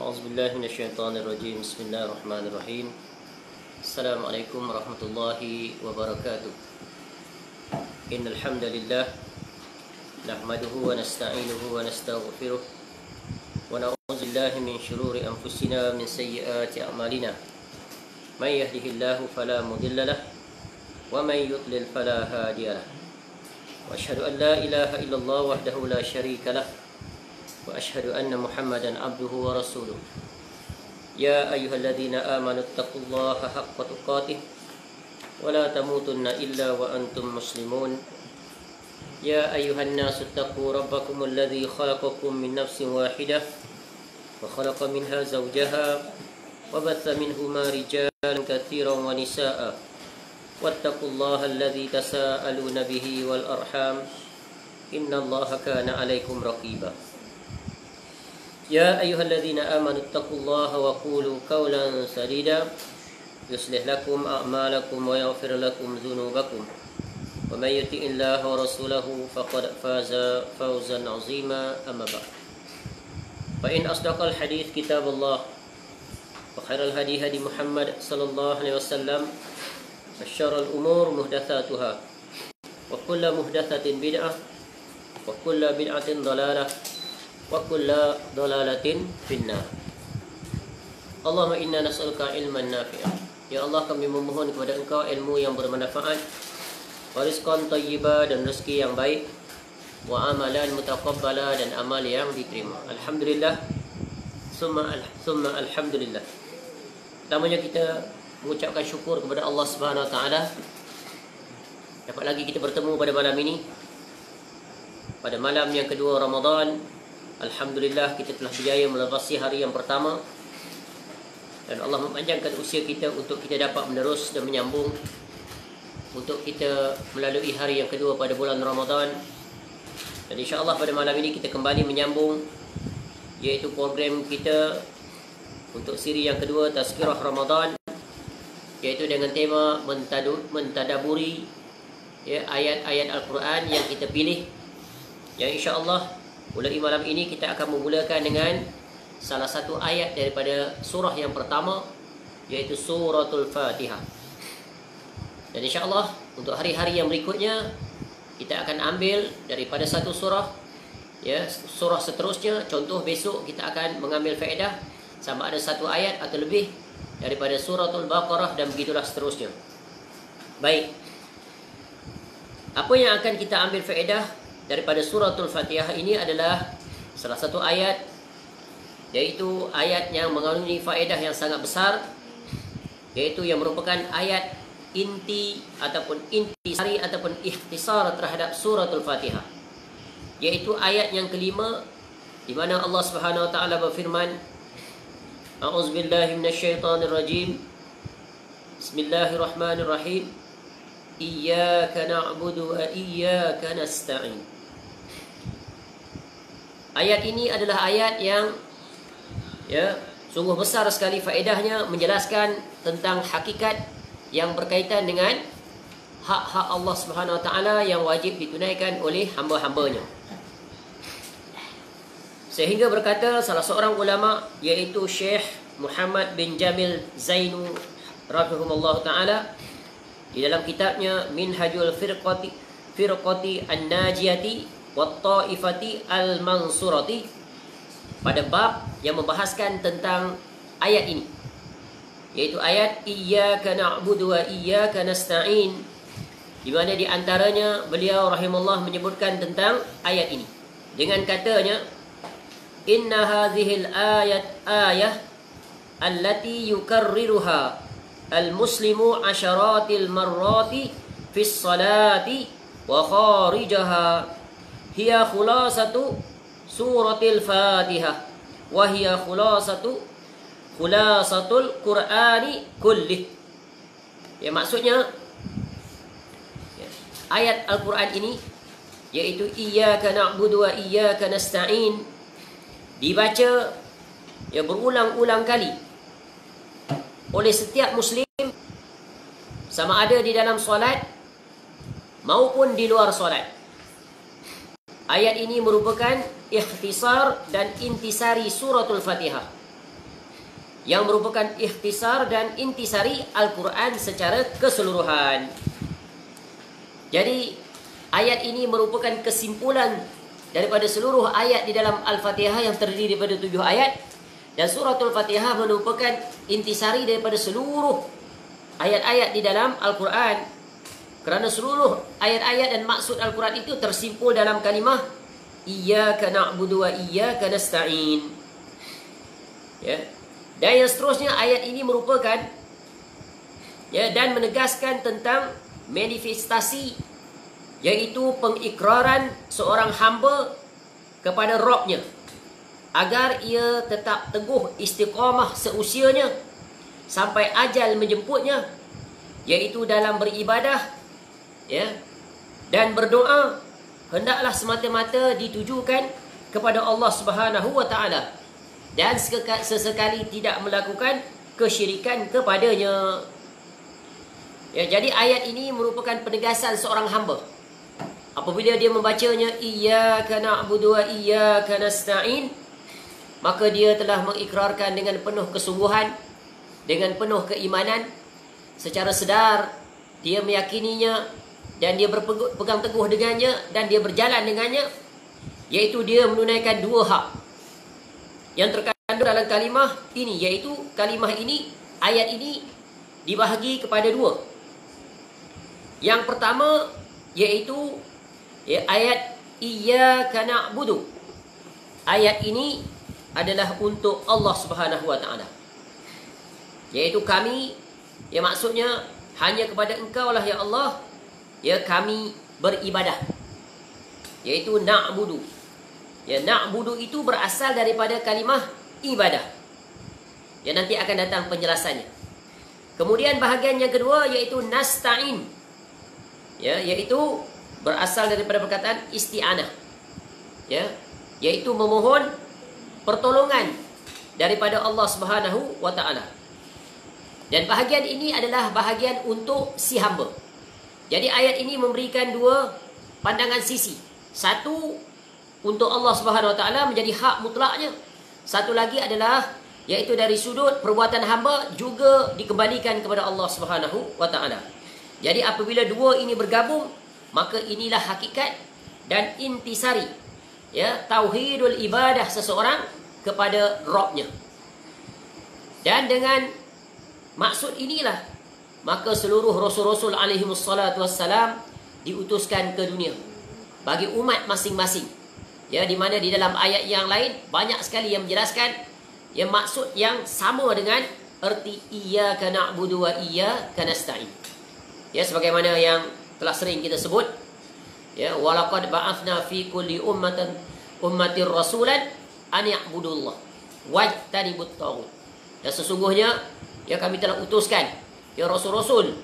أعوذ بالله من الشيطان الرجيم. بسم الله الرحمن الرحيم. السلام عليكم ورحمة الله وبركاته. إن الحمد لله نحمده ونستعينه ونستغفره ونعوذ بالله من شرور أنفسنا ومن سيئات أعمالنا. من يهده الله فلا مضل له ومن يضلل فلا هادي له. وأشهد أن لا إله إلا الله وحده لا شريك له وأشهد أن محمدا عبده ورسوله. يا أيها الذين آمنوا اتقوا الله حق تقاته ولا تموتن إلا وأنتم مسلمون. يا أيها الناس اتقوا ربكم الذي خلقكم من نفس واحدة وخلق منها زوجها وبث منهما رجالا كثيرا ونساء واتقوا الله الذي تساءلون به والأرحام إن الله كان عليكم رقيبا. يا أيها الذين آمنوا اتقوا الله وقولوا قولا سديدا يصلح لكم أعمالكم ويغفر لكم ذنوبكم ومن يطع الله ورسوله فقد فاز فوزا عظيما. أما بعد فإن أصدق الحديث كتاب الله وخير الهدي هدي محمد صلى الله عليه وسلم وشر الأمور محدثاتها وكل محدثة بدعة وكل بدعة ضلالة وكل ضلالة في النار. Allahumma inna nas'aluka ilman nafi'ah. Ya Allah, kami memohon kepada Engkau ilmu yang bermanfaat, rizqan thayyiba dan rezeki yang baik, wa amalan mutaqabbala dan amal yang diterima. Alhamdulillah, summa alhamdulillah. Pertamanya kita mengucapkan syukur kepada Allah Subhanahu Wa Taala dapat lagi kita bertemu pada malam ini, pada malam yang kedua Ramadan. Alhamdulillah, kita telah berjaya melepasi hari yang pertama dan Allah memanjangkan usia kita untuk kita dapat menerus dan menyambung untuk kita melalui hari yang kedua pada bulan Ramadan. Dan insya-Allah pada malam ini kita kembali menyambung iaitu program kita untuk siri yang kedua Tazkirah Ramadan, iaitu dengan tema mentadaburi ayat-ayat Al-Quran yang kita pilih, yang insya-Allah mulai malam ini kita akan memulakan dengan salah satu ayat daripada surah yang pertama, iaitu Suratul Fatihah. Dan insya-Allah untuk hari-hari yang berikutnya kita akan ambil daripada satu surah, surah seterusnya. Contoh besok kita akan mengambil faedah sama ada satu ayat atau lebih daripada Suratul Baqarah dan begitulah seterusnya. Baik, apa yang akan kita ambil faedah daripada Suratul Fatihah ini adalah salah satu ayat, iaitu ayat yang mengandungi faedah yang sangat besar, iaitu yang merupakan ayat inti ataupun intisari ataupun ikhtisar terhadap Suratul Fatihah, iaitu ayat yang kelima, di mana Allah Subhanahu Wa Taala berfirman, A'udzubillahi minasyaitonirrajim. Bismillahirrahmanirrahim. Iyyaka na'budu wa iyyaka nasta'in. Ayat ini adalah ayat yang sungguh besar sekali faedahnya, menjelaskan tentang hakikat yang berkaitan dengan hak-hak Allah Subhanahu Wa Taala yang wajib ditunaikan oleh hamba-hambanya. Sehingga berkata salah seorang ulama, iaitu Syekh Muhammad bin Jamil Zainu rahimahullah taala, di dalam kitabnya Minhajul Firqati An-Najiyati wat Ta'ifati Al-Mansurati, pada bab yang membahaskan tentang ayat ini, iaitu ayat Iyyaka na'budu wa iyyaka nasta'in, di mana di antaranya beliau rahimahullah menyebutkan tentang ayat ini dengan katanya, Inna hadhil ayah allati yukarriruha al-muslimu asyaratil marrati fis salati wa kharijaha hiya khulasatu suratil Fatihah wa hiya khulasatul Qur'ani kullih. Maksudnya ayat Al-Quran ini, iaitu Iyyaka na'budu wa iyyaka nasta'in, dibaca berulang-ulang kali oleh setiap muslim, sama ada di dalam solat maupun di luar solat. Ayat ini merupakan ikhtisar dan intisari Suratul Fatihah, yang merupakan ikhtisar dan intisari Al-Quran secara keseluruhan. Jadi ayat ini merupakan kesimpulan daripada seluruh ayat di dalam Al-Fatihah yang terdiri daripada 7 ayat, dan suratul Fatihah merupakan intisari daripada seluruh ayat-ayat di dalam Al-Quran, kerana seluruh ayat-ayat dan maksud Al-Quran itu tersimpul dalam kalimah Iyyaka na'budu wa iyyaka nasta'in. Ya. Dan yang seterusnya, ayat ini merupakan dan menegaskan tentang manifestasi, iaitu pengikraran seorang hamba kepada Rabb-nya agar ia tetap teguh istiqamah seusianya sampai ajal menjemputnya, iaitu dalam beribadah dan berdoa hendaklah semata-mata ditujukan kepada Allah Subhanahu wa taala, dan sesekali tidak melakukan kesyirikan kepadanya. Jadi ayat ini merupakan penegasan seorang hamba apabila dia membacanya Iyyaka na'budu wa iyyaka nasta'in, maka dia telah mengikrarkan dengan penuh kesungguhan, dengan penuh keimanan, secara sedar dia meyakininya dan dia berpegang teguh dengannya dan dia berjalan dengannya, iaitu dia menunaikan 2 hak yang terkandung dalam kalimah ini, iaitu kalimah ini, ayat ini dibahagi kepada 2. Yang pertama iaitu ayat Iyyaka na'budu. Ayat ini adalah untuk Allah Subhanahu wa taala, iaitu kami, maksudnya hanya kepada Engkau lah ya Allah kami beribadah, iaitu na'budu. Na'budu itu berasal daripada kalimah ibadah, yang nanti akan datang penjelasannya. Kemudian bahagian yang kedua iaitu nasta'in, iaitu berasal daripada perkataan isti'anah, iaitu memohon pertolongan daripada Allah Subhanahu wa taala. Dan bahagian ini adalah bahagian untuk si hamba. Jadi ayat ini memberikan 2 pandangan sisi. Satu, untuk Allah Subhanahu wa taala menjadi hak mutlaknya. Satu lagi adalah iaitu dari sudut perbuatan hamba juga dikembalikan kepada Allah Subhanahu wa taala. Jadi apabila 2 ini bergabung, maka inilah hakikat dan intisari tauhidul ibadah seseorang kepada Rabb-nya. Dan dengan maksud inilah maka seluruh rasul-rasul alaihimussalatu wassalam diutuskan ke dunia bagi umat masing-masing. Di mana di dalam ayat yang lain banyak sekali yang menjelaskan maksud yang sama dengan erti Iyyaka na'budu wa iyyaka nasta'in. Sebagaimana yang telah sering kita sebut, walaqad ba'athna fi kulli ummatir rasulan an ya'budullah wajtanibut taghut. Dan sesungguhnya kami telah utuskan rasul-rasul.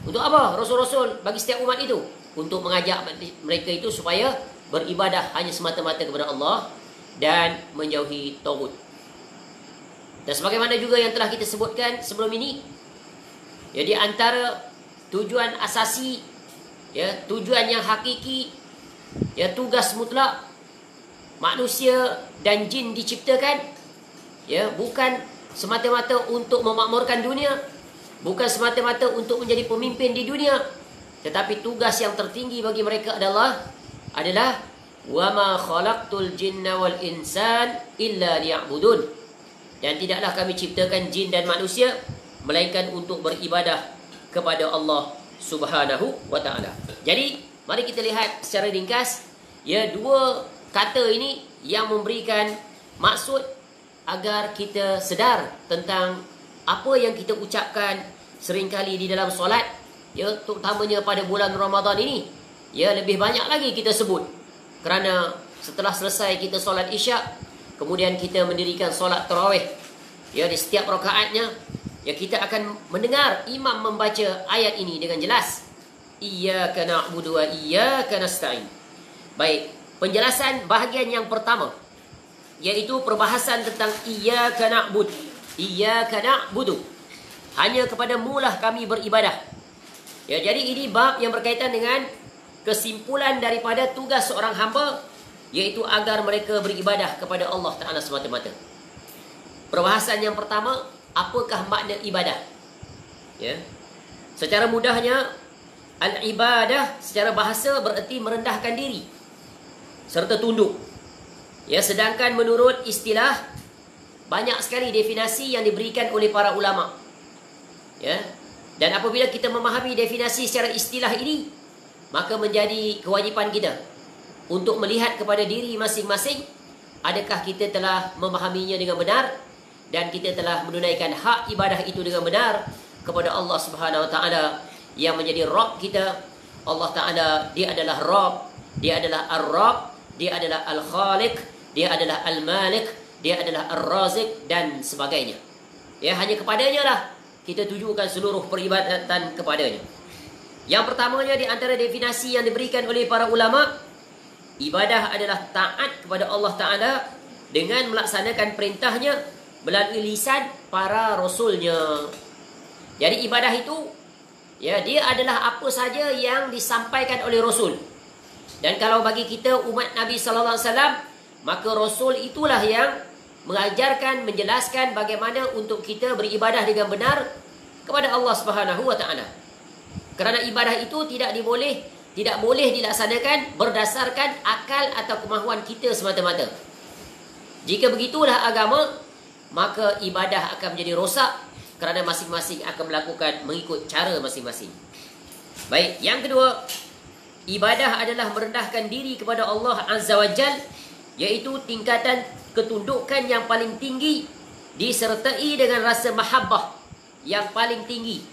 Untuk apa rasul-rasul bagi setiap umat itu? Untuk mengajak mereka itu supaya beribadah hanya semata-mata kepada Allah dan menjauhi taghut. Dan sebagaimana juga yang telah kita sebutkan sebelum ini, di antara tujuan asasi, tujuan yang hakiki, tugas mutlak manusia dan jin diciptakan, bukan semata-mata untuk memakmurkan dunia, bukan semata-mata untuk menjadi pemimpin di dunia, tetapi tugas yang tertinggi bagi mereka adalah wa ma khalaqtul jinna wal insan illa liya'budun. Dan tidaklah kami ciptakan jin dan manusia melainkan untuk beribadah kepada Allah Subhanahu wa taala. Jadi mari kita lihat secara ringkas 2 kata ini yang memberikan maksud agar kita sedar tentang apa yang kita ucapkan seringkali di dalam solat, terutamanya pada bulan Ramadan ini. Lebih banyak lagi kita sebut, kerana setelah selesai kita solat isyak, kemudian kita mendirikan solat tarawih, di setiap rakaatnya kita akan mendengar imam membaca ayat ini dengan jelas, Iyyaka na'budu wa iyyaka nasta'in. Baik, penjelasan bahagian yang pertama, iaitu perbahasan tentang Iyyaka na'bud, Iyyaka na'budu, hanya kepada-Mu lah kami beribadah. Jadi ini bab yang berkaitan dengan kesimpulan daripada tugas seorang hamba, iaitu agar mereka beribadah kepada Allah Ta'ala semata-mata. Perbahasan yang pertama, apakah makna ibadah? Ya. Secara mudahnya, al-ibadah secara bahasa bererti merendahkan diri serta tunduk. Ya, sedangkan menurut istilah banyak sekali definisi yang diberikan oleh para ulama. Ya. Dan apabila kita memahami definisi secara istilah ini, maka menjadi kewajipan kita untuk melihat kepada diri masing-masing, adakah kita telah memahaminya dengan benar dan kita telah menunaikan hak ibadah itu dengan benar kepada Allah Subhanahu Wa Taala yang menjadi Rabb kita. Allah Taala, dia adalah Rabb, dia adalah Ar-Rabb, dia adalah Al-Khaliq, dia adalah Al-Malik, dia adalah Ar-Razik dan sebagainya. Ya, hanya kepadanya lah kita tujukan seluruh peribadatan kepadanya. Yang pertamanya di antara definisi yang diberikan oleh para ulama, ibadah adalah taat kepada Allah Ta'ala dengan melaksanakan perintahnya melalui lisan para rasulnya. Jadi ibadah itu, ya, dia adalah apa saja yang disampaikan oleh rasul. Dan kalau bagi kita umat Nabi sallallahu alaihi wasallam, maka rasul itulah yang mengajarkan, menjelaskan bagaimana untuk kita beribadah dengan benar kepada Allah Subhanahu Wa Taala. Kerana ibadah itu tidak boleh dilaksanakan berdasarkan akal atau kemahuan kita semata-mata. Jika begitulah agama, maka ibadah akan menjadi rosak kerana masing-masing akan melakukan mengikut cara masing-masing. Baik, yang kedua, ibadah adalah merendahkan diri kepada Allah Azza wa Jal, iaitu tingkatan ketundukan yang paling tinggi disertai dengan rasa mahabbah yang paling tinggi.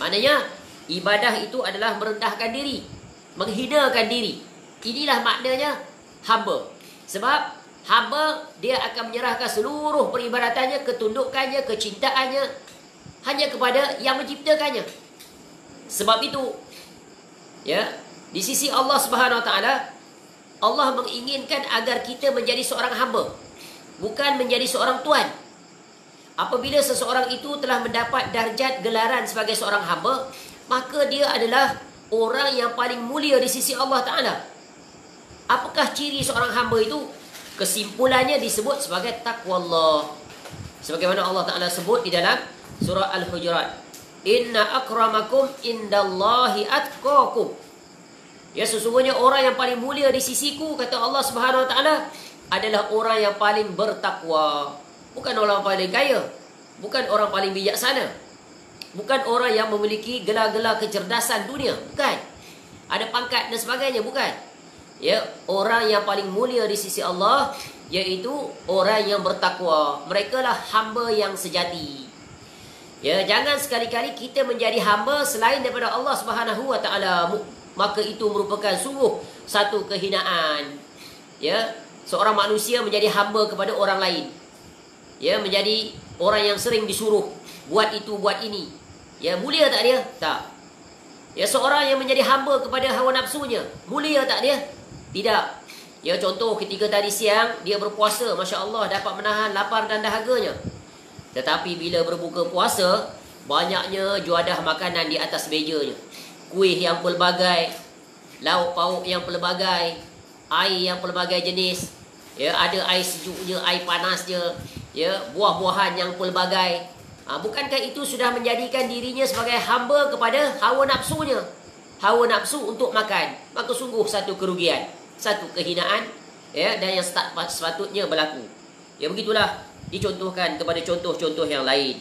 Maknanya ibadah itu adalah merendahkan diri, menghinakan diri. Inilah maknanya hamba. Sebab hamba dia akan menyerahkan seluruh peribadatannya, ketundukannya, kecintaannya hanya kepada yang menciptakannya. Sebab itu, ya, di sisi Allah Subhanahu Wa Taala, Allah menginginkan agar kita menjadi seorang hamba, bukan menjadi seorang tuan. Apabila seseorang itu telah mendapat darjat gelaran sebagai seorang hamba, maka dia adalah orang yang paling mulia di sisi Allah Ta'ala. Apakah ciri seorang hamba itu? Kesimpulannya disebut sebagai taqwa Allah. Sebagaimana Allah Ta'ala sebut di dalam surah Al-Hujurat, Inna akramakum indallahi atqakum. Ya, sesungguhnya orang yang paling mulia di sisiku, kata Allah Subhanahu Wa Ta'ala, adalah orang yang paling bertakwa. Bukan orang paling kaya, bukan orang paling bijaksana, bukan orang yang memiliki gelar-gelar kecerdasan dunia, bukan. Ada pangkat dan sebagainya, bukan. Ya, orang yang paling mulia di sisi Allah iaitu orang yang bertakwa. Mereka lah hamba yang sejati. Ya, jangan sekali-kali kita menjadi hamba selain daripada Allah Subhanahu Wa Taala, maka itu merupakan sungguh satu kehinaan. Ya, seorang manusia menjadi hamba kepada orang lain. Ya, menjadi orang yang sering disuruh buat itu, buat ini. Ya, mulia tak dia? Tak. Ya, seorang yang menjadi hamba kepada hawa nafsunya, mulia tak dia? Tidak. Ya, contoh ketika tadi siang dia berpuasa, Masya Allah, dapat menahan lapar dan dahaganya. Tetapi bila berbuka puasa, banyaknya juadah makanan di atas mejanya. Kuih yang pelbagai, lauk pauk yang pelbagai, air yang pelbagai jenis. Ya, ada air sejuknya, air panasnya, ya, buah-buahan yang pelbagai. Bukankah itu sudah menjadikan dirinya sebagai hamba kepada hawa nafsunya? Hawa nafsu untuk makan. Maka sungguh satu kerugian, satu kehinaan, ya, dan yang sepatutnya berlaku. Ya, begitulah dicontohkan kepada contoh-contoh yang lain.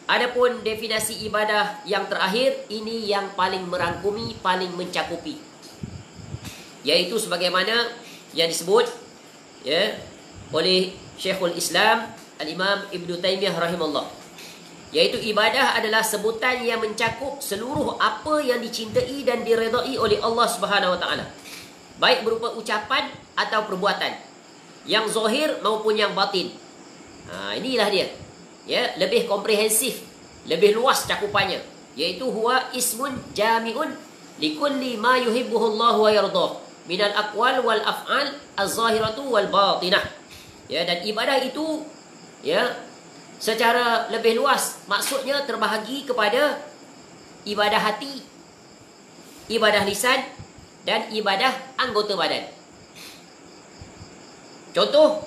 Adapun definisi ibadah yang terakhir, ini yang paling merangkumi, paling mencakupi, yaitu sebagaimana yang disebut, ya, oleh Syekhul Islam Al-Imam Ibn Taymiyah rahimahullah, yaitu ibadah adalah sebutan yang mencakup seluruh apa yang dicintai dan diredai oleh Allah Subhanahu Wa Taala, baik berupa ucapan atau perbuatan, yang zahir maupun yang batin. Inilah dia, ya, lebih komprehensif, lebih luas cakupannya, yaitu huwa ismun jami'un likulli ma yuhibbuhu Allah wa yardah minal aqwal wal af'al az-zahiratu wal batinah. Ya, dan ibadah itu, ya, secara lebih luas maksudnya terbahagi kepada ibadah hati, ibadah lisan dan ibadah anggota badan. Contoh,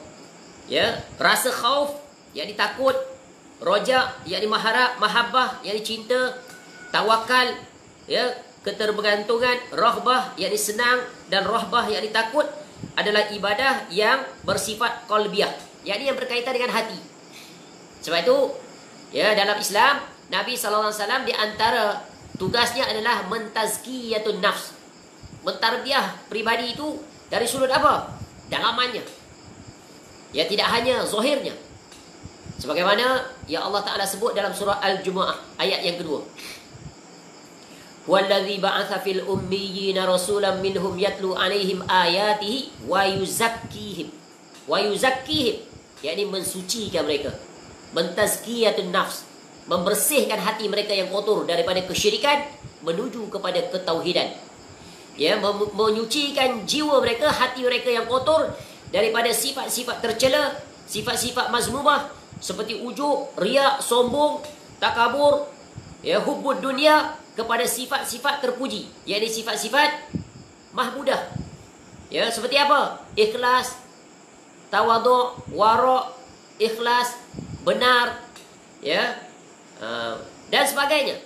ya, rasa khauf yakni takut, roja, yakni mahabbah, yakni cinta, tawakal, ya, ketergantungan, rahbah, yakni senang, dan rahbah, yakni takut, adalah ibadah yang bersifat qalbiyah, yakni yang berkaitan dengan hati. Sebab itu, ya, dalam Islam, Nabi SAW di antara tugasnya adalah mentazkiyatun nafs, mentarbiah pribadi itu dari sudut apa? Dalamannya. Ya, tidak hanya zahirnya. Sebagaimana yang Allah Ta'ala sebut dalam surah Al-Jumu'ah ayat yang kedua. Wallazi ba'atha fil ummiyina rasulan minhum yatlu 'alaihim ayatihi wa yuzakkihim. Wa yuzakkihim, yakni mensucikan mereka. Mentazkiyatun nafs, membersihkan hati mereka yang kotor daripada kesyirikan menuju kepada ketauhidan. Ya, menyucikan jiwa mereka, hati mereka yang kotor daripada sifat-sifat tercela, sifat-sifat mazmumah seperti ujub, riak, sombong, takabur, ya, hubbud dunia, kepada sifat-sifat terpuji, yakni sifat-sifat mahmudah. Ya, seperti apa? Ikhlas, tawaduk, wara', ikhlas, benar, ya, dan sebagainya.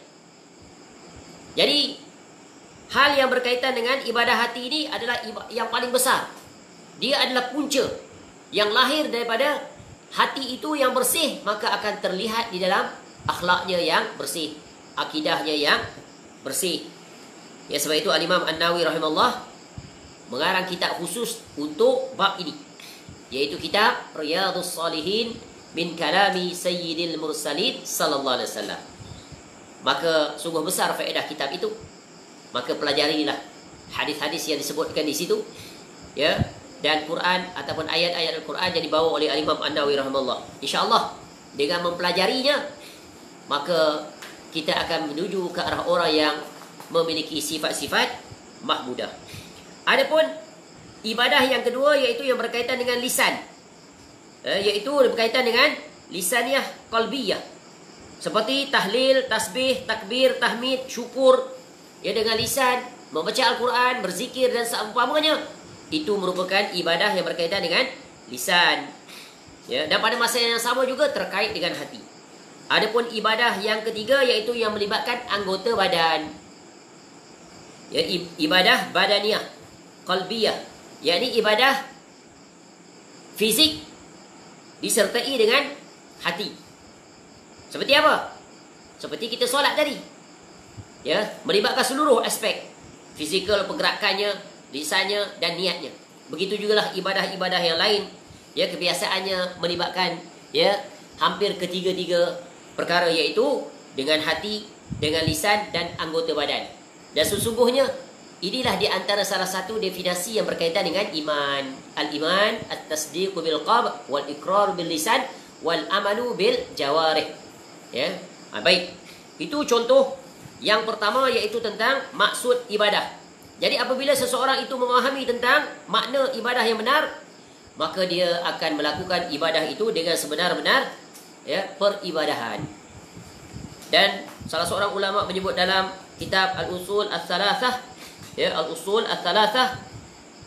Jadi hal yang berkaitan dengan ibadah hati ini adalah yang paling besar. Dia adalah punca yang lahir daripada hati itu yang bersih, maka akan terlihat di dalam akhlaknya yang bersih, akidahnya yang bersih. Ya, sebab itu Al-Imam An-Nawawi rahimahullah mengarang kitab khusus untuk bab ini, yaitu kitab Riyadhus Salihin min kalami Sayyidil Mursalin sallallahu alaihi wasallam. Maka sungguh besar faedah kitab itu. Maka pelajarilah hadis-hadis yang disebutkan di situ, ya, dan Quran ataupun ayat-ayat Al-Quran yang dibawa oleh Al-Imam An-Nawawi rahimahullah. InsyaAllah dengan mempelajarinya, maka kita akan menuju ke arah orang yang memiliki sifat-sifat mahmudah. Adapun ibadah yang kedua, iaitu yang berkaitan dengan lisan, iaitu berkaitan dengan lisaniyah qalbiyah, seperti tahlil, tasbih, takbir, tahmid, syukur, ya, dengan lisan, membaca Al-Quran, berzikir dan seumpamanya. Itu merupakan ibadah yang berkaitan dengan lisan, ya, dan pada masa yang sama juga terkait dengan hati. Adapun ibadah yang ketiga, iaitu yang melibatkan anggota badan, ya, ibadah badaniyah qalbiyah, yakni ibadah fizik disertai dengan hati. Seperti apa? Seperti kita solat tadi, ya, melibatkan seluruh aspek fizikal, pergerakannya, lisannya dan niatnya. Begitu jugalah ibadah-ibadah yang lain, ya, kebiasaannya melibatkan, ya, hampir ketiga-tiga perkara, iaitu dengan hati, dengan lisan dan anggota badan. Dan sesungguhnya inilah di antara salah satu definisi yang berkaitan dengan iman. Al-iman at-tasdiqu bil qalb wal iqrar bil lisan wal amalu bil jawarih. Ya, baik. Itu contoh yang pertama, iaitu tentang maksud ibadah. Jadi apabila seseorang itu memahami tentang makna ibadah yang benar, maka dia akan melakukan ibadah itu dengan sebenar-benar, ya, peribadahan. Dan salah seorang ulama menyebut dalam kitab Al-Usul Ats-Tsalatsah, ya, Al-Usul Ats-Tsalatsah,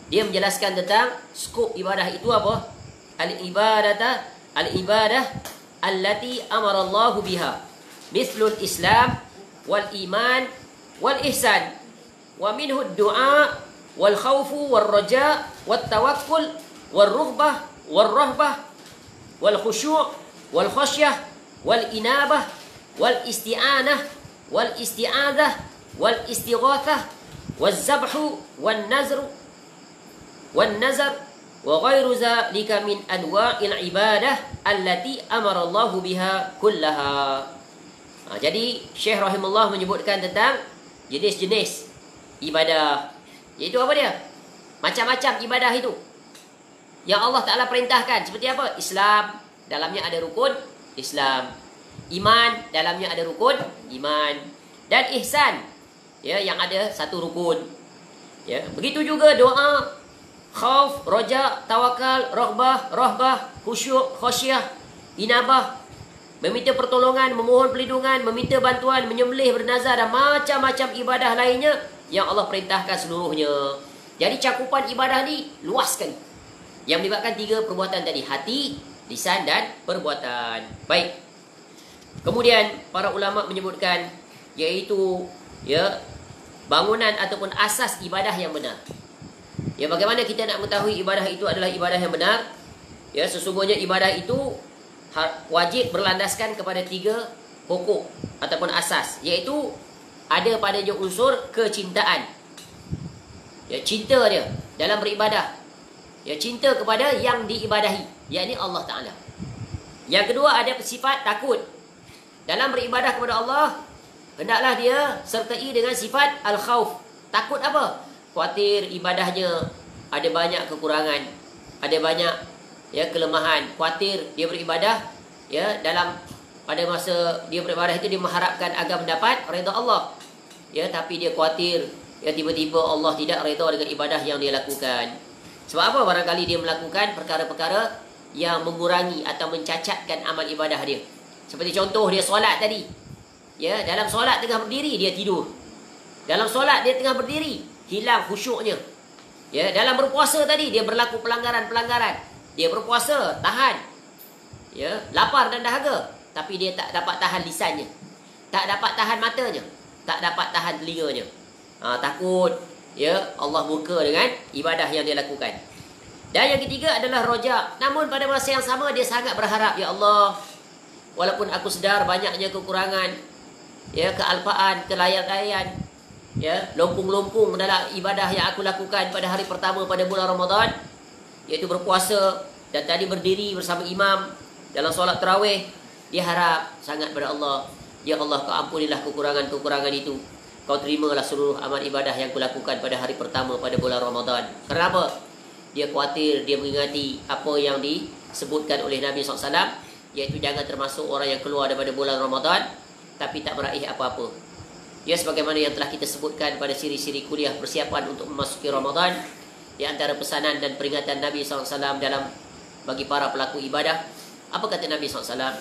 dia menjelaskan tentang skop ibadah itu apa? Al-ibadah allati amara Allah biha mithlul Islam wal iman wal ihsan wa minhu ad-du'a wal khawfu wal raja wat tawakkul wal rughbah wal rahbah wal khusyu' wal khasyah wal inabah wal isti'anah wal isti'adzah wal istighatsah wal zabhu wal nazr wa ghairu zalika min anwa'il ibadah allati amara Allah biha kullaha. Jadi Syekh rahimahullah menyebutkan tentang jenis-jenis ibadah, iaitu apa dia? Macam-macam ibadah itu yang Allah Ta'ala perintahkan. Seperti apa? Islam, dalamnya ada rukun Islam. Iman, dalamnya ada rukun iman. Dan ihsan, ya, yang ada satu rukun, ya. Begitu juga doa, khauf, roja, tawakal, rahbah, khusyuk, khasyah, inabah, meminta pertolongan, memohon perlindungan, meminta bantuan, menyembelih, bernazar, dan macam-macam ibadah lainnya yang Allah perintahkan seluruhnya. Jadi cakupan ibadah ni luas sekali, yang melibatkan tiga perbuatan tadi: hati, lisan dan perbuatan. Baik. Kemudian para ulama menyebutkan iaitu bangunan ataupun asas ibadah yang benar. Bagaimana kita nak mengetahui ibadah itu adalah ibadah yang benar? Sesungguhnya ibadah itu wajib berlandaskan kepada 3 pokok ataupun asas, iaitu ada padanya unsur kecintaan. Cinta dia dalam beribadah. Cinta kepada yang diibadahi, yakni Allah Ta'ala. Yang kedua, ada sifat takut. Dalam beribadah kepada Allah, hendaklah dia sertai dengan sifat al-khawf. Takut apa? Khawatir ibadahnya ada banyak kekurangan, ada banyak kelemahan. Khawatir dia beribadah pada masa dia beribadah itu dia mengharapkan agar mendapat redha Allah. Tapi dia khawatir tiba-tiba Allah tidak redha dengan ibadah yang dia lakukan. Sebab apa? Barangkali dia melakukan perkara-perkara yang mengurangi atau mencacatkan amal ibadah dia. Seperti contoh dia solat tadi. Dalam solat tengah berdiri dia tidur. Dalam solat dia tengah berdiri hilang khusyuknya. Dalam berpuasa tadi dia berlaku pelanggaran-pelanggaran. Dia berpuasa, tahan. Lapar dan dahaga. Tapi dia tak dapat tahan lisannya. Tak dapat tahan matanya. Tak dapat tahan telinganya. Takut. Allah murka dengan ibadah yang dia lakukan. Dan yang ketiga adalah roja. Namun pada masa yang sama dia sangat berharap, ya Allah, walaupun aku sedar banyaknya kekurangan, kealpaan, kelalaian, lompung-lompung dalam ibadah yang aku lakukan pada hari pertama pada bulan Ramadan, iaitu berpuasa dan tadi berdiri bersama imam dalam solat tarawih, dia harap sangat pada Allah, ya Allah, kau ampunilah kekurangan-kekurangan itu. Kau terimalah seluruh amal ibadah yang kulakukan pada hari pertama pada bulan Ramadan. Kenapa? Dia khawatir, dia mengingati apa yang disebutkan oleh Nabi SAW, iaitu jangan termasuk orang yang keluar daripada bulan Ramadan tapi tak meraih apa-apa. Sebagaimana yang telah kita sebutkan pada siri-siri kuliah persiapan untuk memasuki Ramadan, di antara pesanan dan peringatan Nabi SAW dalam bagi para pelaku ibadah, apa kata Nabi SAW?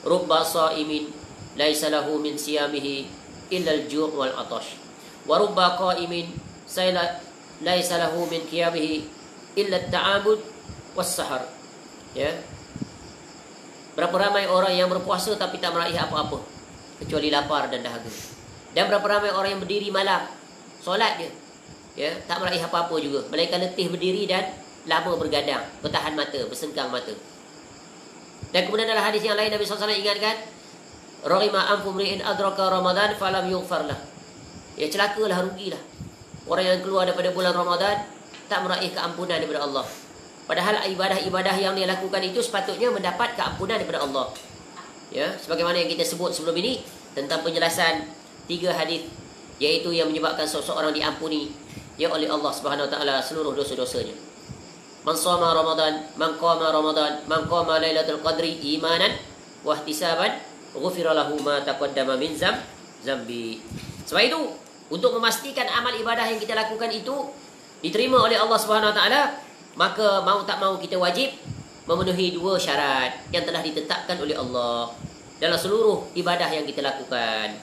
Rubba sa'imin laisa lahu min siyamihi illa al-ju' wal atash. Wa rubba qa'imin laisa lahu min qiyamihi illa at-ta'abud was-sahar. Berapa ramai orang yang berpuasa tapi tak meraih apa-apa kecuali lapar dan dahaga. Dan berapa ramai orang yang berdiri malam solat dia, tak meraih apa-apa juga, melainkan letih berdiri dan lama bergadang, bertahan mata, bersengkang mata. Dan kemudian dalam hadis yang lain Nabi SAW ingatkan, Rahima anfu mri'in adraka Ramadan falam yughfarlah. Celakalah, rugilah orang yang keluar daripada bulan Ramadan tak meraih keampunan daripada Allah. Padahal ibadah-ibadah yang dia lakukan itu sepatutnya mendapat keampunan daripada Allah. Sebagaimana yang kita sebut sebelum ini tentang penjelasan 3 hadis, iaitu yang menyebabkan seseorang diampuni oleh Allah Subhanahu Wa Taala seluruh dosa-dosanya. Man shoma Ramadan, man qama Ramadan, man qama Lailatul Qadri imanan wa ihtisaban, ghufira lahu ma taqaddama min zambi. Sebab itu, untuk memastikan amal ibadah yang kita lakukan itu diterima oleh Allah Subhanahu Wa Taala, maka mau tak mau kita wajib memenuhi 2 syarat yang telah ditetapkan oleh Allah dalam seluruh ibadah yang kita lakukan.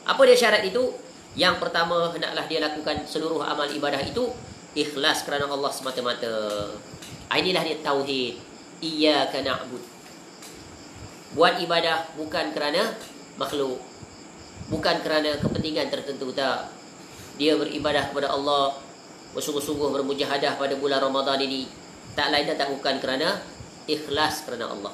Apa dia syarat itu? Yang pertama, hendaklah dia lakukan seluruh amal ibadah itu ikhlas kerana Allah semata-mata. Inilah dia tauhid. Iyyaka na'bud. Buat ibadah bukan kerana makhluk, bukan kerana kepentingan tertentu, tak. Dia beribadah kepada Allah, bersungguh-sungguh bermujahadah pada bulan Ramadan ini, tak lain dan tak bukan kerana ikhlas kerana Allah.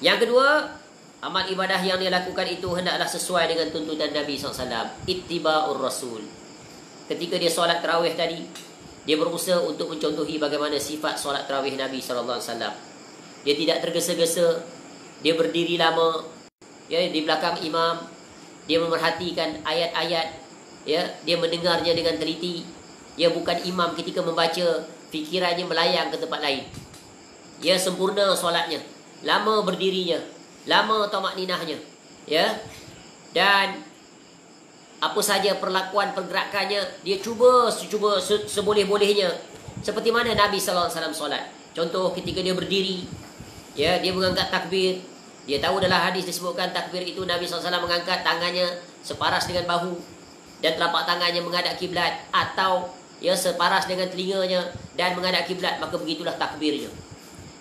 Yang kedua, amal ibadah yang dia lakukan itu hendaklah sesuai dengan tuntutan Nabi SAW. Ittiba'ur Rasul. Ketika dia solat tarawih tadi, dia berusaha untuk mencontohi bagaimana sifat solat tarawih Nabi SAW. Dia tidak tergesa-gesa, dia berdiri lama, di belakang imam, dia memerhatikan ayat-ayat, dia mendengarnya dengan teliti. Bukan imam ketika membaca fikirannya melayang ke tempat lain. Sempurna solatnya, lama berdirinya, lama tamakninahnya, dan apa saja perlakuan pergerakannya dia cuba seboleh-bolehnya seperti mana Nabi sallallahu alaihi wasallam solat. Contoh ketika dia berdiri, dia mengangkat takbir. Dia tahu dalam hadis disebutkan takbir itu Nabi SAW mengangkat tangannya separas dengan bahu dan telapak tangannya menghadap kiblat, atau separas dengan telinganya dan menghadap kiblat, maka begitulah takbirnya.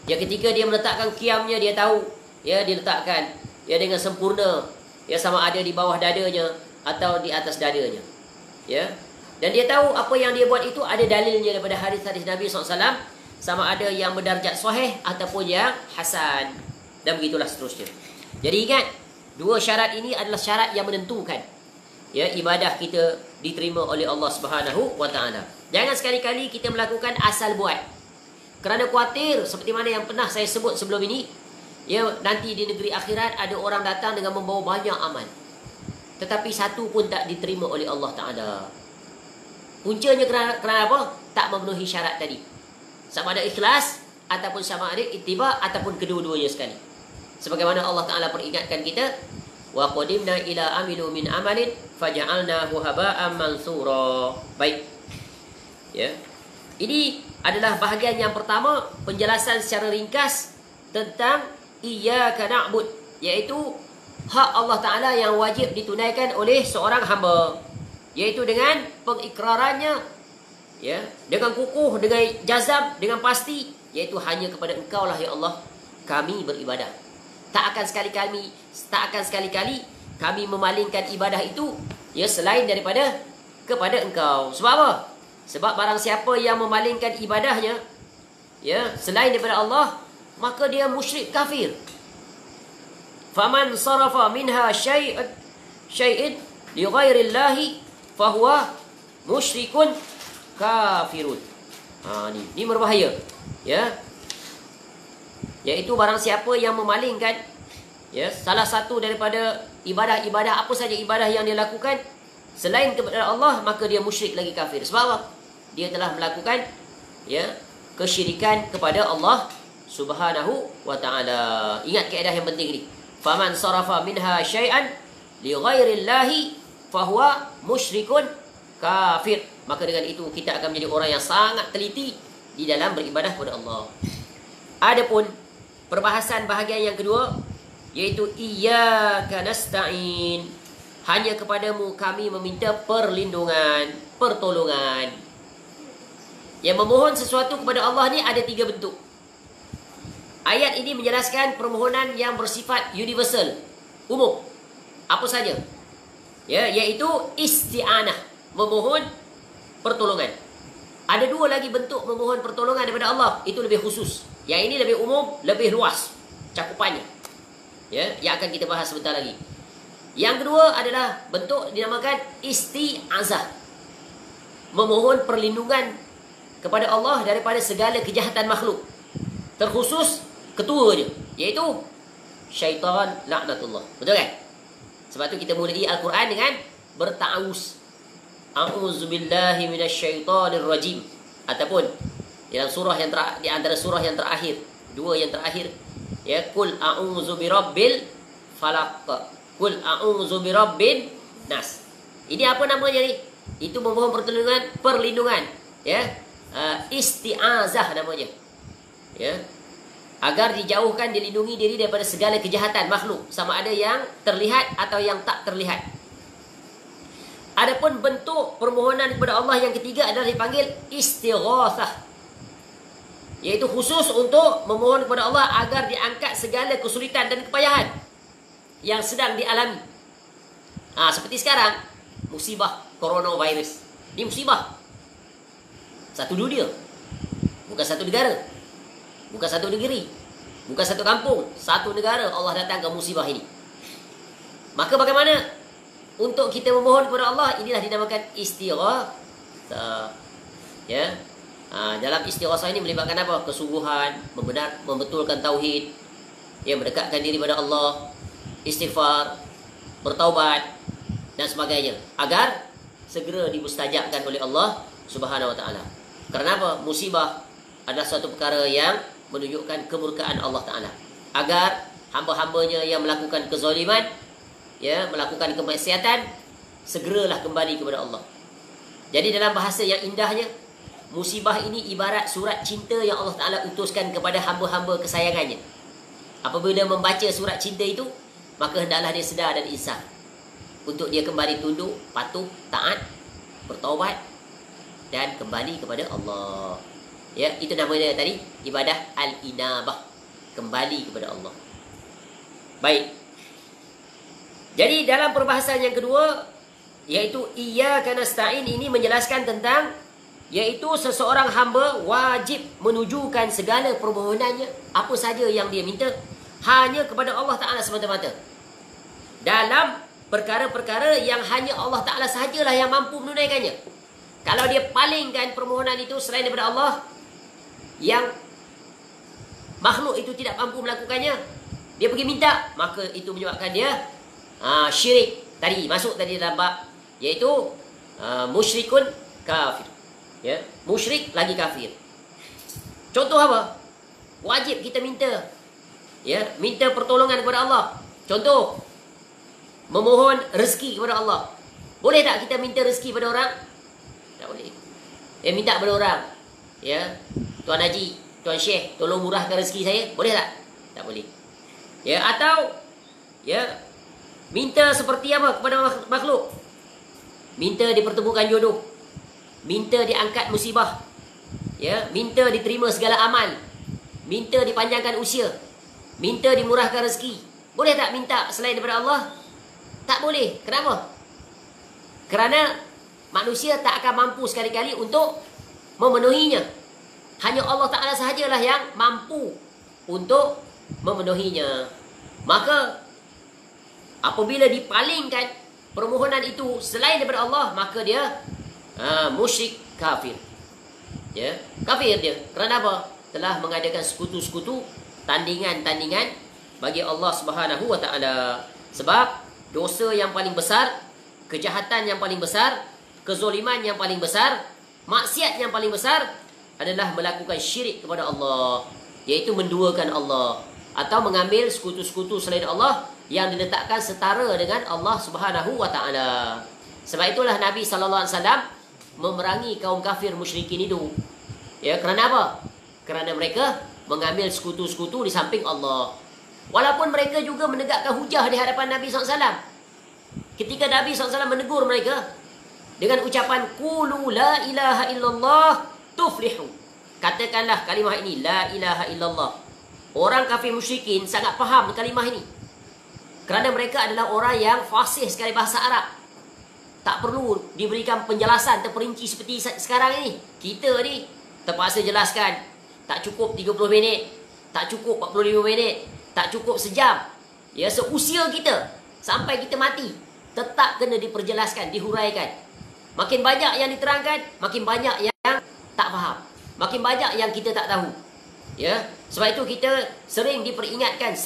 Ya, ketika dia meletakkan qiyamnya, dia tahu, ya, dia letakkan ya dengan sempurna, ya, sama ada di bawah dadanya atau di atas dadanya. Ya. Dan dia tahu apa yang dia buat itu ada dalilnya daripada hadis-hadis Nabi SAW, sama ada yang berdarjat sahih ataupun yang hasan, dan begitulah seterusnya. Jadi ingat, dua syarat ini adalah syarat yang menentukan, ya, ibadah kita diterima oleh Allah Subhanahu wa taala. Jangan sekali-kali kita melakukan asal buat. Kerana khawatir seperti mana yang pernah saya sebut sebelum ini, ya, nanti di negeri akhirat ada orang datang dengan membawa banyak amal, tetapi satu pun tak diterima oleh Allah Taala. Puncanya kerana apa? Tak memenuhi syarat tadi. Sama ada ikhlas ataupun sama ada ittiba ataupun kedua-duanya sekali. Sebagaimana Allah Taala peringatkan kita, wa qadimna ila amilu min amalin faja'alnahu haba'an mansura. Baik. Ya. Ini adalah bahagian yang pertama, penjelasan secara ringkas tentang iyyaka na'bud, iaitu hak Allah Taala yang wajib ditunaikan oleh seorang hamba, iaitu dengan pengikrarannya, ya, dengan kukuh, dengan jazam, dengan pasti, iaitu hanya kepada Engkau lah ya Allah kami beribadah. Tak akan sekali-kali kami memalingkan ibadah itu, ya, selain daripada kepada Engkau. Sebab apa? Sebab barang siapa yang memalingkan ibadahnya, ya, selain daripada Allah, maka dia musyrik kafir. Faman sarafa minha syai'in li ghairillahi fahuwa musyrikun kafirun. Ini berbahaya, ya. Iaitu barang siapa yang memalingkan, ya, salah satu daripada ibadah-ibadah, apa saja ibadah yang dia lakukan selain kepada Allah, maka dia musyrik lagi kafir. Sebab apa? Dia telah melakukan, ya, kesyirikan kepada Allah Subhanahu wa taala. Ingat kaedah yang penting ni. Faman sarafa minha syai'an li ghairillahi fahuwa musyrikun kafir. Maka dengan itu kita akan menjadi orang yang sangat teliti di dalam beribadah kepada Allah. Adapun perbahasan bahagian yang kedua, iaitu iyyaka nasta'in, hanya kepadamu kami meminta perlindungan, pertolongan. Yang memohon sesuatu kepada Allah ni ada 3 bentuk. Ayat ini menjelaskan permohonan yang bersifat universal, umum, apa saja, ya, iaitu isti'anah, memohon pertolongan. Ada 2 lagi bentuk memohon pertolongan daripada Allah, itu lebih khusus. Yang ini lebih umum, lebih luas cakupannya, ya, yang akan kita bahas sebentar lagi. Yang kedua adalah bentuk dinamakan isti'azah, memohon perlindungan kepada Allah daripada segala kejahatan makhluk, terkhusus ketuanya, iaitu syaitan laknatullah. Betul kan? Sebab tu kita mulai Al-Quran dengan berta'awuz, a'udzubillahi minasyaitanir rajim, ataupun dalam surah yang di antara surah yang terakhir, 2 yang terakhir, ya, qul a'udzu birabbil falaq, qul a'udzu birabbin nas. Ini apa namanya ni? Itu memohon perlindungan, ya, isti'azah namanya, ya, agar dijauhkan, dilindungi diri daripada segala kejahatan makhluk, sama ada yang terlihat atau yang tak terlihat. Adapun bentuk permohonan kepada Allah yang ketiga adalah dipanggil istighatsah, iaitu khusus untuk memohon kepada Allah agar diangkat segala kesulitan dan kepayahan yang sedang dialami. Seperti sekarang, musibah coronavirus. Ini musibah satu dunia, bukan satu negara, bukan satu negeri, bukan satu kampung, satu negara Allah datangkan musibah ini. Maka bagaimana untuk kita memohon kepada Allah? Inilah dinamakan istighatsah, ya. Dalam istighatsah ini melibatkan apa? Kesungguhan, membetulkan tauhid, ya, mendekatkan diri pada Allah, istighfar, bertaubat dan sebagainya, agar segera dimustajabkan oleh Allah Subhanahu wa taala. Kerana apa? Musibah adalah suatu perkara yang menunjukkan kemurkaan Allah Taala, agar hamba-hambanya yang melakukan kezaliman, ya, melakukan kemaksiatan, segeralah kembali kepada Allah. Jadi dalam bahasa yang indahnya, musibah ini ibarat surat cinta yang Allah Taala utuskan kepada hamba-hamba kesayangannya. Apabila membaca surat cinta itu, maka hendaklah dia sedar dan insaf untuk dia kembali tunduk, patuh, taat, bertaubat dan kembali kepada Allah. Ya, itu namanya tadi ibadah al-inabah, kembali kepada Allah. Baik. Jadi dalam perbahasan yang kedua, iaitu iyyaka nasta'in, ini menjelaskan tentang iaitu seseorang hamba wajib menunjukkan segala permohonannya, apa saja yang dia minta, hanya kepada Allah Ta'ala semata-mata. Dalam perkara-perkara yang hanya Allah Ta'ala sahajalah yang mampu menunaikannya. Kalau dia palingkan permohonan itu selain daripada Allah, yang makhluk itu tidak mampu melakukannya, dia pergi minta, maka itu menyebabkan dia syirik. Tadi masuk tadi dalam bab, iaitu musyrikun kafir. Ya, musyrik lagi kafir. Contoh apa? Wajib kita minta, ya, minta pertolongan kepada Allah. Contoh, memohon rezeki kepada Allah. Boleh tak kita minta rezeki pada orang? Tak boleh. Minta pada orang, ya, Tuan Haji, Tuan Syekh, tolong murahkan rezeki saya. Boleh tak? Tak boleh. Ya, atau ya, minta seperti apa kepada makhluk? Minta dipertemukan jodoh, minta diangkat musibah, ya, minta diterima segala amal, minta dipanjangkan usia, minta dimurahkan rezeki. Boleh tak minta selain daripada Allah? Tak boleh. Kenapa? Kerana manusia tak akan mampu sekali-kali untuk memenuhinya. Hanya Allah Ta'ala sahajalah yang mampu untuk memenuhinya. Maka apabila dipalingkan permohonan itu selain daripada Allah, maka dia musyrik kafir. Ya, kafir dia. Kerana apa? Telah mengadakan sekutu-sekutu, tandingan-tandingan bagi Allah Subhanahu wa Ta'ala. Sebab dosa yang paling besar, kejahatan yang paling besar, kezoliman yang paling besar, maksiat yang paling besar adalah melakukan syirik kepada Allah, iaitu menduakan Allah atau mengambil sekutu-sekutu selain Allah yang diletakkan setara dengan Allah Subhanahu wa Ta'ala. Sebab itulah Nabi sallallahu alaihi wasallam memerangi kaum kafir musyrikin itu. Ya, kerana apa? Kerana mereka mengambil sekutu-sekutu di samping Allah. Walaupun mereka juga menegakkan hujah di hadapan Nabi SAW. Ketika Nabi SAW menegur mereka dengan ucapan qulu la ilaha illallah tuflihu. Katakanlah kalimah ini, la ilaha illallah. Orang kafir musyrikin sangat faham kalimah ini. Kerana mereka adalah orang yang fasih sekali bahasa Arab. Tak perlu diberikan penjelasan terperinci seperti sekarang ini. Kita ni terpaksa jelaskan. Tak cukup 30 minit, tak cukup 45 minit, tak cukup sejam. Ya, seusia kita sampai kita mati tetap kena diperjelaskan, dihuraikan. Makin banyak yang diterangkan, makin banyak yang tak faham. Makin banyak yang kita tak tahu. Ya, sebab itu kita sering diperingatkan,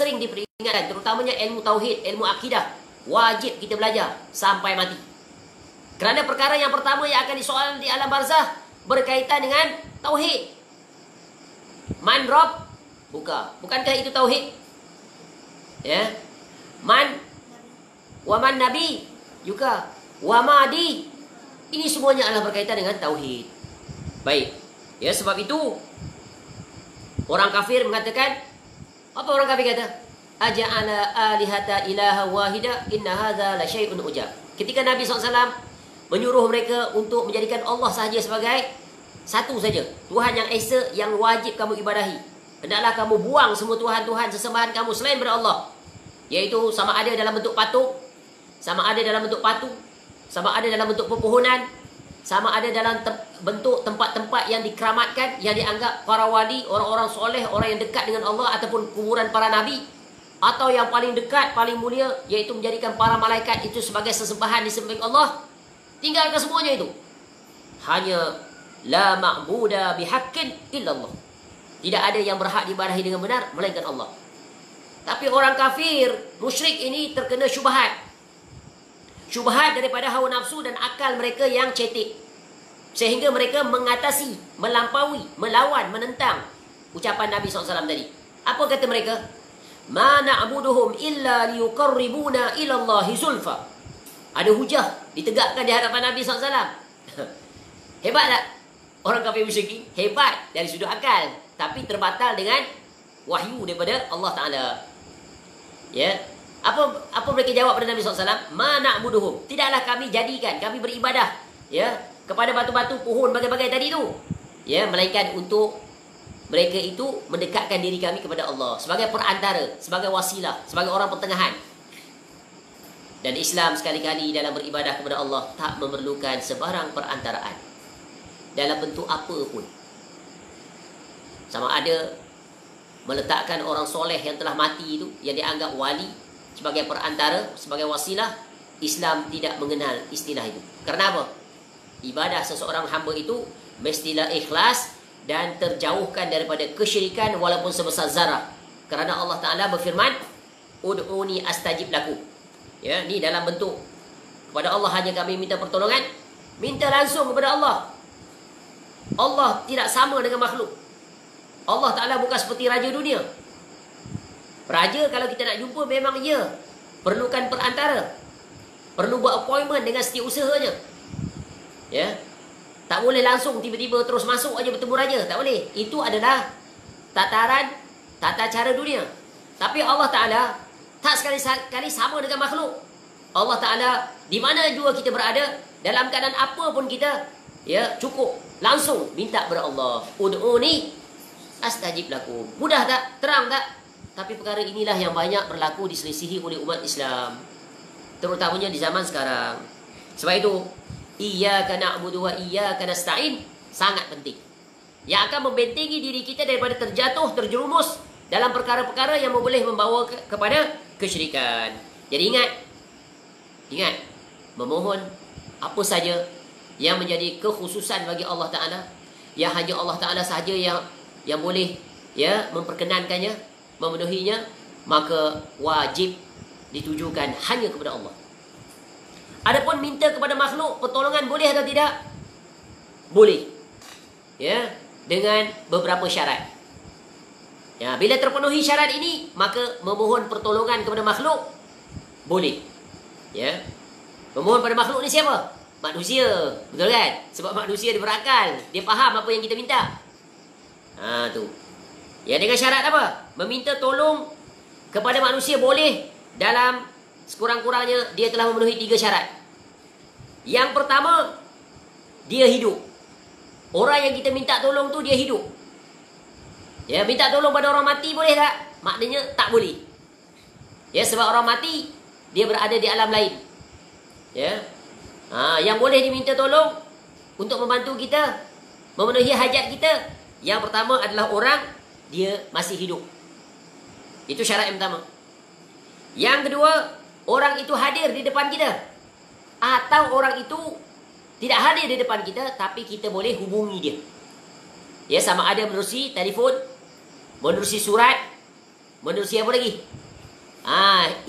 terutamanya ilmu tauhid, ilmu akidah. Wajib kita belajar sampai mati. Kerana perkara yang pertama yang akan disoal di alam barzah berkaitan dengan tauhid. Man Rob, bukankah itu tauhid? Ya. Waman Nabi juga. Wamadi. Ini semuanya adalah berkaitan dengan tauhid. Baik. Ya, sebab itu orang kafir mengatakan, apa orang kafir kata? Aja'ala alihata ilaha wahida inna hadza la syai'un ujab. Ketika Nabi SAW menyuruh mereka untuk menjadikan Allah sahaja sebagai satu saja, Tuhan yang esa, yang wajib kamu ibadahi. Hendaklah kamu buang semua Tuhan-Tuhan sesembahan kamu selain daripada Allah. Iaitu sama ada dalam bentuk patung, sama ada dalam bentuk patung, sama ada dalam bentuk pepohonan, sama ada dalam bentuk tempat-tempat yang dikeramatkan, yang dianggap para wali, orang-orang soleh, orang yang dekat dengan Allah, ataupun kuburan para nabi, atau yang paling dekat, paling mulia, iaitu menjadikan para malaikat itu sebagai sesembahan di samping Allah. Tinggalkan semuanya itu. Hanya la ma'buda bihaqqin illallah. Tidak ada yang berhak diibadahi dengan benar melainkan Allah. Tapi orang kafir, musyrik ini terkena syubhat. Syubhat daripada hawa nafsu dan akal mereka yang cetek. Sehingga mereka mengatasi, melampaui, melawan, menentang ucapan Nabi SAW tadi. Apa kata mereka? Ma na'buduhum illa liyuqarribuna ilallahi zulfa. Ada hujah ditegakkan di hadapan Nabi SAW. Hebat tak? Orang kafir musyrik hebat dari sudut akal, tapi terbatal dengan wahyu daripada Allah Ta'ala. Ya. Apa mereka jawab pada Nabi SAW? Ma na'buduhum. Tidaklah kami jadikan, kami beribadah, ya, kepada batu-batu, pohon, bagai-bagai tadi tu. Ya, melainkan untuk mereka itu mendekatkan diri kami kepada Allah sebagai perantara, sebagai wasilah, sebagai orang pertengahan. Dan Islam sekali-kali dalam beribadah kepada Allah tak memerlukan sebarang perantaraan dalam bentuk apa pun. Sama ada meletakkan orang soleh yang telah mati itu, yang dianggap wali, sebagai perantara, sebagai wasilah, Islam tidak mengenal istilah itu. Kerana apa? Ibadah seseorang hamba itu mestilah ikhlas dan terjauhkan daripada kesyirikan walaupun sebesar zarah. Kerana Allah Ta'ala berfirman, Ud'uni astajib lakum. Ya, ni dalam bentuk kepada Allah hanya kami minta pertolongan. Minta langsung kepada Allah. Allah tidak sama dengan makhluk. Allah Ta'ala bukan seperti raja dunia. Raja kalau kita nak jumpa memang ia perlukan perantara. Perlu buat appointment dengan setiausahanya. Ya. Tak boleh langsung tiba-tiba terus masuk aja bertemu raja. Tak boleh. Itu adalah tataran, tata cara dunia. Tapi Allah Ta'ala tak sekali-kali sama dengan makhluk. Allah Ta'ala di mana jua kita berada, dalam keadaan apa pun kita, ya, cukup langsung minta kepada Allah. Ud'uni astajib lakum. Mudah tak? Terang tak? Tapi perkara inilah yang banyak berlaku diselisihi oleh umat Islam, terutamanya di zaman sekarang. Sebab itu, iyyaka na'budu wa iyyaka nasta'in sangat penting, yang akan membentengi diri kita daripada terjatuh, terjerumus dalam perkara-perkara yang boleh membawa kepada kesyirikan. Jadi ingat, memohon apa saja yang menjadi kekhususan bagi Allah Ta'ala, yang hanya Allah Ta'ala sahaja yang boleh, ya, memperkenankannya, memenuhinya, maka wajib ditujukan hanya kepada Allah. Adapun minta kepada makhluk pertolongan boleh atau tidak? Boleh. Ya, dengan beberapa syarat. Ya, bila terpenuhi syarat ini, maka memohon pertolongan kepada makhluk boleh. Ya. Memohon pada makhluk ni siapa? Manusia. Betul kan? Sebab manusia dia berakal, dia faham apa yang kita minta. Tu. Ya, dengan syarat apa? Meminta tolong kepada manusia boleh dalam sekurang-kurangnya dia telah memenuhi 3 syarat. Yang pertama, dia hidup. Orang yang kita minta tolong tu dia hidup. Ya, minta tolong pada orang mati boleh tak? Maknanya tak boleh. Ya, sebab orang mati dia berada di alam lain. Ya. Yang boleh diminta tolong untuk membantu kita memenuhi hajat kita, yang pertama adalah orang dia masih hidup. Itu syarat yang pertama. Yang kedua, orang itu hadir di depan kita, atau orang itu tidak hadir di depan kita tapi kita boleh hubungi dia. Ya, sama ada menerusi telefon, menerusi surat, menerusi apa lagi?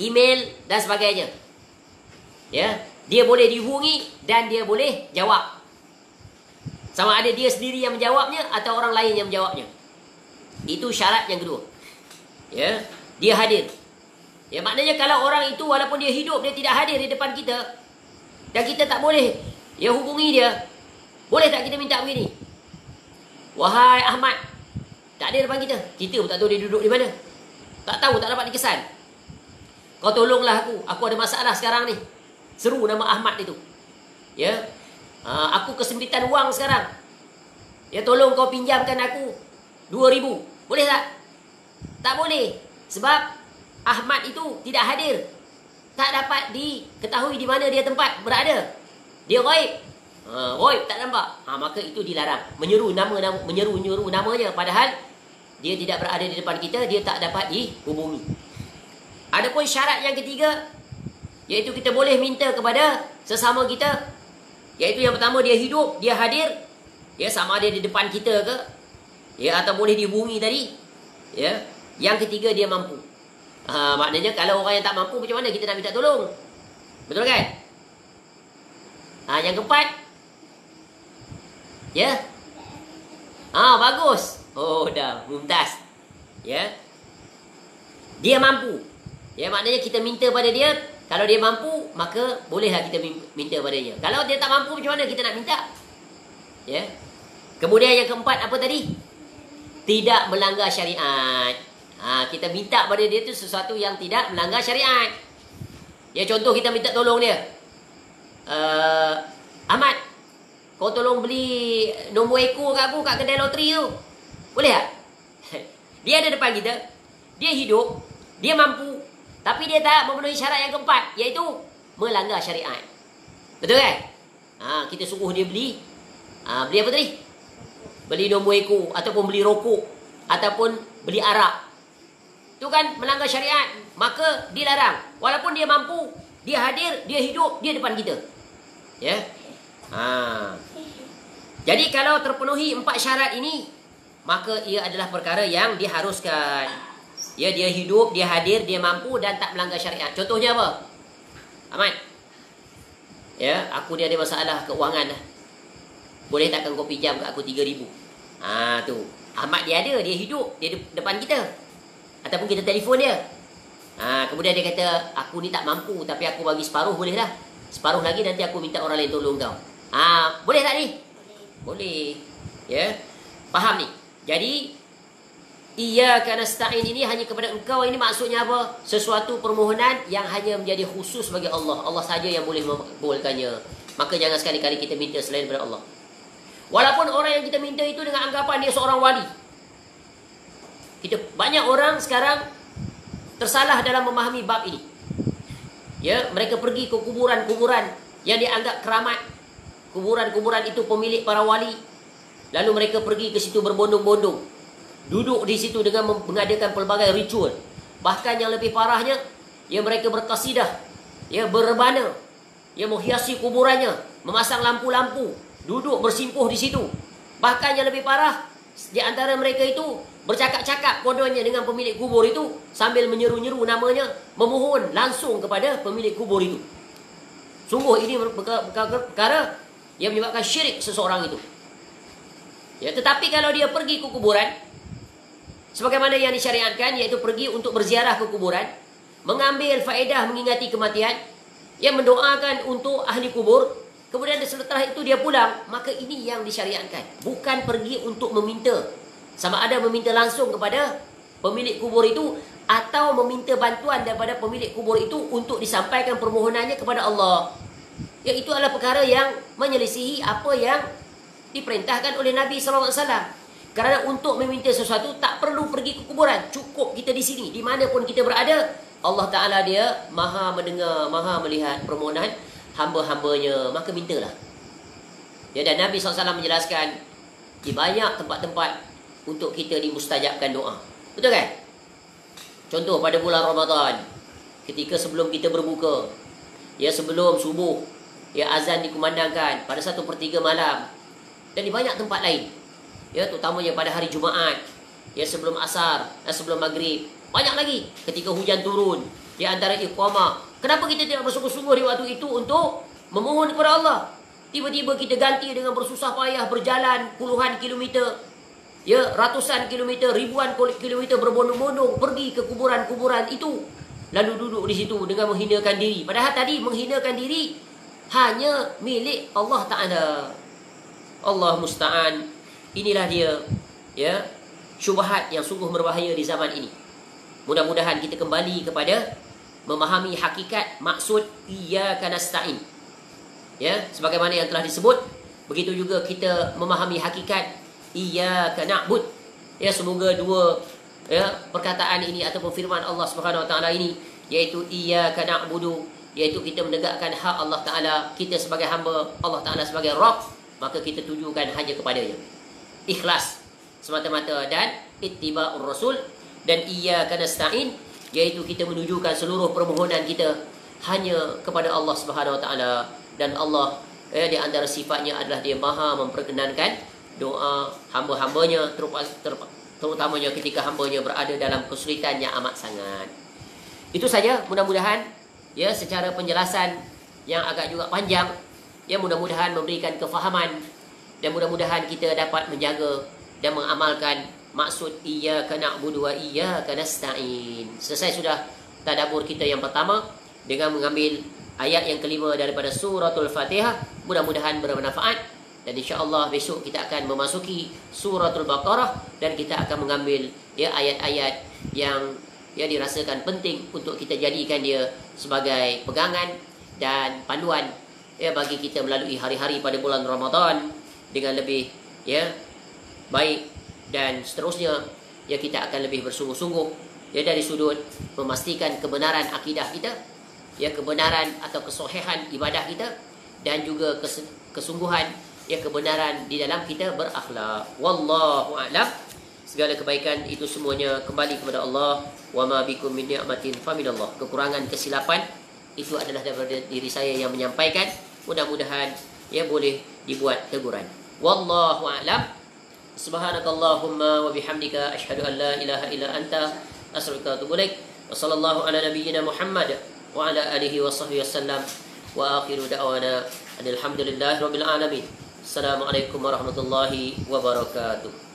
Email dan sebagainya. Ya, dia boleh dihubungi dan dia boleh jawab. Sama ada dia sendiri yang menjawabnya atau orang lain yang menjawabnya. Itu syarat yang kedua. Ya, dia hadir. Ya, maknanya kalau orang itu walaupun dia hidup, dia tidak hadir di depan kita dan kita tak boleh, ya, hubungi dia. Boleh tak kita minta begini? Wahai Ahmad, tak ada depan kita. Kita pun tak tahu dia duduk di mana. Tak tahu, tak dapat dikesan. Kau tolonglah aku ada masalah sekarang ni. Seru nama Ahmad itu. Ya. Aku kesempitan wang sekarang. Ya, tolong kau pinjamkan aku 2,000. Boleh tak? Tak boleh. Sebab Ahmad itu tidak hadir. Tak dapat diketahui di mana dia tempat berada. Dia ghaib. Ghaib, tak nampak. Maka itu dilarang. Menyeru namanya padahal dia tidak berada di depan kita, dia tak dapat dihubungi. Adapun syarat yang ketiga, iaitu kita boleh minta kepada sesama kita, iaitu yang pertama dia hidup, dia hadir, ya, sama ada di depan kita ke, ya, atau boleh dihubungi tadi, ya. Yang ketiga dia mampu. Maknanya kalau orang yang tak mampu, macam mana kita nak minta tolong? Betul kan? Yang keempat, ya. Bagus. Dah mumtaz. Ya. Dia mampu. Ya, maknanya kita minta pada dia. Kalau dia mampu, maka bolehlah kita minta padanya. Kalau dia tak mampu, macam mana kita nak minta? Ya. Kemudian yang keempat apa tadi? Tidak melanggar syariat. Kita minta pada dia tu sesuatu yang tidak melanggar syariat. Ya, contoh kita minta tolong dia. Ahmad, kau tolong beli nombor ekor kat aku kat kedai loteri tu. Boleh tak? Dia ada depan kita, dia hidup, dia mampu, tapi dia tak memenuhi syarat yang keempat, iaitu melanggar syariat. Betul kan? Kita suruh dia beli beli apa tadi? Beli nombor ekor, ataupun beli rokok, ataupun beli arak. Itu kan melanggar syariat, maka dilarang. Walaupun dia mampu, dia hadir, dia hidup, dia depan kita. Ya. Jadi kalau terpenuhi 4 syarat ini, maka ia adalah perkara yang diharuskan. Ya, dia hidup, dia hadir, dia mampu dan tak melanggar syariat. Contohnya apa? Ahmad. Ya, aku ni ada masalah keuangan dah. Boleh takkan kau pinjam kat aku 3,000? Tu. Ahmad dia ada, dia hidup, dia depan kita. Ataupun kita telefon dia. Kemudian dia kata, aku ni tak mampu, tapi aku bagi separuh boleh lah. Separuh lagi nanti aku minta orang lain tolong kau. Boleh tak ni? Boleh. Ya. Faham ni? Jadi iyyaka nasta'in ini hanya kepada engkau, ini maksudnya apa? Sesuatu permohonan yang hanya menjadi khusus bagi Allah. Allah saja yang boleh mengabulkannya. Maka jangan sekali-kali kita minta selain daripada Allah. Walaupun orang yang kita minta itu dengan anggapan dia seorang wali. Banyak orang sekarang tersalah dalam memahami bab ini. Ya, mereka pergi ke kuburan-kuburan yang dianggap keramat. Kuburan-kuburan itu pemilik para wali. Lalu mereka pergi ke situ berbondong-bondong. Duduk di situ dengan mengadakan pelbagai ritual. Bahkan yang lebih parahnya, ya mereka berkasidah, ya berebana, ya menghiasi kuburannya, memasang lampu-lampu, duduk bersimpuh di situ. Bahkan yang lebih parah, di antara mereka itu bercakap-cakap kononnya dengan pemilik kubur itu sambil menyeru-nyeru namanya, memohon langsung kepada pemilik kubur itu. Sungguh ini perkara yang menyebabkan syirik seseorang itu. Ya, tetapi kalau dia pergi ke kuburan, sebagaimana yang disyariatkan, iaitu pergi untuk berziarah ke kuburan, mengambil faedah mengingati kematian, yang mendoakan untuk ahli kubur, kemudian setelah itu dia pulang, maka ini yang disyariatkan. Bukan pergi untuk meminta. Sama ada meminta langsung kepada pemilik kubur itu, atau meminta bantuan daripada pemilik kubur itu untuk disampaikan permohonannya kepada Allah. Ya, itu adalah perkara yang menyelisihi apa yang diperintahkan oleh Nabi SAW. Kerana untuk meminta sesuatu tak perlu pergi ke kuburan. Cukup kita di sini, di mana pun kita berada. Allah Ta'ala dia maha mendengar, maha melihat permohonan hamba-hambanya. Maka mintalah. Ya, dan Nabi SAW menjelaskan di banyak tempat-tempat untuk kita dimustajabkan doa. Betul kan? Contoh pada bulan Ramadan, ketika sebelum kita berbuka, ya sebelum subuh, ya azan dikumandangkan pada 1/3 malam. Dan di banyak tempat lain, ya terutamanya pada hari Jumaat, ya sebelum asar, sebelum maghrib. Banyak lagi ketika hujan turun, di antara iqamah. Kenapa kita tidak bersungguh-sungguh di waktu itu untuk memohon kepada Allah? Tiba-tiba kita ganti dengan bersusah payah berjalan puluhan kilometer, ya ratusan kilometer, ribuan kilometer berbondong-bondong pergi ke kuburan-kuburan itu, lalu duduk di situ dengan menghinakan diri. Padahal tadi menghinakan diri hanya milik Allah Ta'ala. Allah musta'an. Inilah dia, ya, syubhat yang sungguh berbahaya di zaman ini. Mudah-mudahan kita kembali kepada memahami hakikat maksud iyyaka nasta'in. Ya, sebagaimana yang telah disebut, begitu juga kita memahami hakikat iyyaka na'bud. Ya, semoga dua perkataan ini ataupun firman Allah Subhanahu wa taala ini, iaitu iyyaka na'budu, iaitu kita menegakkan hak Allah Ta'ala, kita sebagai hamba, Allah Ta'ala sebagai Rabb, maka kita tujukan hanya kepadanya. Ikhlas semata-mata dan ittiba'ur rasul. Dan iyyaka nasta'in, iaitu kita menunjukkan seluruh permohonan kita hanya kepada Allah Subhanahu wa taala. Dan Allah di antara sifatnya adalah dia maha memperkenankan doa hamba-hambanya, terutamanya ketika hambanya berada dalam kesulitan yang amat sangat. Itu saja, mudah-mudahan ya secara penjelasan yang agak juga panjang, ya mudah-mudahan memberikan kefahaman, dan mudah-mudahan kita dapat menjaga dan mengamalkan maksud iyyaka na'budu wa iyyaka nasta'in. Selesai sudah tadabbur kita yang pertama dengan mengambil ayat yang kelima daripada suratul Fatihah. Mudah-mudahan bermanfaat, dan insya-Allah besok kita akan memasuki suratul Baqarah, dan kita akan mengambil ya ayat-ayat yang dirasakan penting untuk kita jadikan dia sebagai pegangan dan panduan ya bagi kita melalui hari-hari pada bulan Ramadan dengan lebih ya baik, dan seterusnya ya kita akan lebih bersungguh-sungguh ya dari sudut memastikan kebenaran akidah kita, ya kebenaran atau kesohihan ibadah kita, dan juga kesungguhan ya kebenaran di dalam kita berakhlak. Wallahu a'lam. Segala kebaikan itu semuanya kembali kepada Allah. Wa ma bikum min ni'matin faminallah. Kekurangan, kesilapan itu adalah daripada diri saya yang menyampaikan. Mudah-mudahan ya boleh dibuat teguran. Wallahu a'lam. Subhanakallahumma wa bihamdika asyhadu an la ilaha illa anta astaghfiruka wa atubu ilaik. Wa sallallahu ala nabiyyina Muhammad wa ala alihi wa sahbihi wasallam. Wa akhiru da'wana alhamdulillahi rabbil alamin. Assalamualaikum warahmatullahi wabarakatuh.